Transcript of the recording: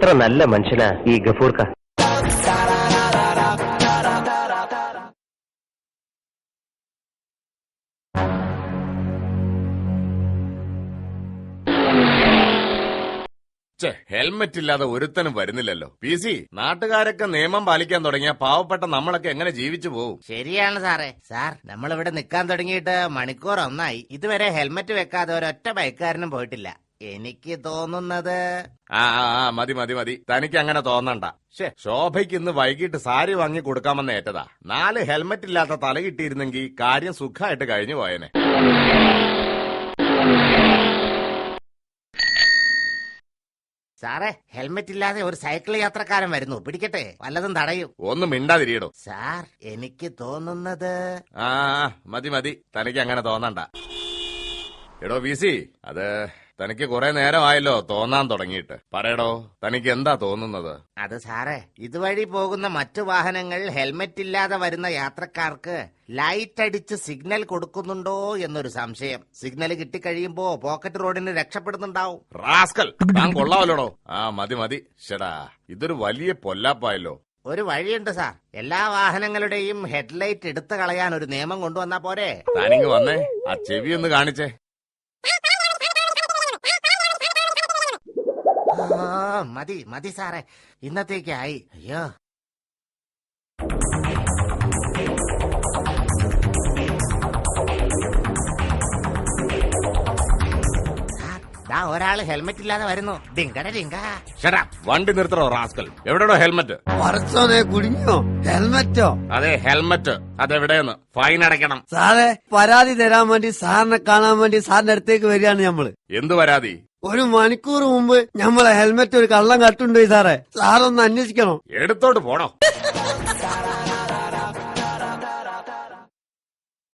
എത്ര നല്ല മനുഷ്യനാ ഈ ഗഫൂർക്ക. ഹെൽമെറ്റ് ഇല്ലാതെ ഒരുത്തനും വരുന്നില്ലല്ലോ. പി സി, നാട്ടുകാരൊക്കെ നിയമം പാലിക്കാൻ തുടങ്ങിയ പാവപ്പെട്ട നമ്മളൊക്കെ എങ്ങനെ ജീവിച്ചു പോകും? ശരിയാണ് സാറേ. സാർ, നമ്മളിവിടെ നിൽക്കാൻ തുടങ്ങിയിട്ട് മണിക്കൂർ ഒന്നായി. ഇതുവരെ ഹെൽമെറ്റ് വെക്കാതെ ഒരൊറ്റ ബൈക്കാരനും പോയിട്ടില്ല. എനിക്ക് തോന്നുന്നത് മതി. തനിക്ക് അങ്ങനെ തോന്നണ്ട. ശോഭയ്ക്ക് ഇന്ന് വൈകിട്ട് സാരി വാങ്ങി കൊടുക്കാമെന്ന് ഏറ്റതാ. 4 ഹെൽമെറ്റ് ഇല്ലാത്ത തല കിട്ടിയിരുന്നെങ്കിൽ കാര്യം സുഖമായിട്ട് കഴിഞ്ഞു പോയനെ. സാറേ, ഹെൽമെറ്റ് ഇല്ലാതെ ഒരു സൈക്കിൾ യാത്രക്കാരൻ വരുന്നു. പിടിക്കട്ടെ, വല്ലതും തടയും. ഒന്നും മിണ്ടാതിരിയടോ. സാർ, എനിക്ക് തോന്നുന്നത് മതി. തനിക്ക് അങ്ങനെ തോന്നണ്ട. എടോ പി സി, അത് തനിക്ക് കുറെ നേരമായല്ലോ തോന്നാൻ തുടങ്ങിയിട്ട്. പറയടോ, തനിക്ക് എന്താ തോന്നുന്നത്? അത് സാറേ, ഇതുവഴി പോകുന്ന മറ്റു വാഹനങ്ങൾ ഹെൽമെറ്റ് ഇല്ലാതെ വരുന്ന യാത്രക്കാർക്ക് ലൈറ്റ് അടിച്ച് സിഗ്നൽ കൊടുക്കുന്നുണ്ടോ എന്നൊരു സംശയം. സിഗ്നൽ കിട്ടിക്കഴിയുമ്പോ പോക്കറ്റ് റോഡിന് രക്ഷപ്പെടുന്നുണ്ടാവും. റാസ്കൽ, താൻ കൊള്ളാമല്ലോടോ. മതി. ഷടാ, ഇതൊരു വലിയ പൊല്ലാപ്പായല്ലോ. ഒരു വഴിയുണ്ട് സാർ. എല്ലാ വാഹനങ്ങളുടെയും ഹെഡ്ലൈറ്റ് എടുത്തു കളയാൻ ഒരു നിയമം കൊണ്ടുവന്നാ പോരെ? താനിങ്ങ് വന്നേ, ആ ചെവി ഒന്ന് കാണിച്ചേ. മതി സാറേ, ഇന്നത്തേക്കായി. അയ്യോ, ഒരാള് ഹെൽമെറ്റ് ഇല്ലാതെ വരുന്നു. വണ്ടി നിർത്തണോ റാസ്കൽ? എവിടെയോ ഹെൽമെറ്റ്? പറച്ചോനെ, കുടുങ്ങിയോ? ഹെൽമെറ്റോ? അതെ, ഹെൽമെറ്റ്. അതെവിടെയെന്ന്? ഫൈൻ അടയ്ക്കണം. സാറേ, പരാതി തരാൻ വേണ്ടി സാറിനെ കാണാൻ വേണ്ടി സാറിന്റെ അടുത്തേക്ക് വരികയാണ് ഞമ്മള്. എന്ത് പരാതി? 1 മണിക്കൂർ മുമ്പ് ഞമ്മളെ ഹെൽമെറ്റ് ഒരു കള്ളം കട്ടുണ്ടോയി സാറേ. സാറൊന്ന് അന്വേഷിക്കണം. എടുത്തോട്ട് പോണോ?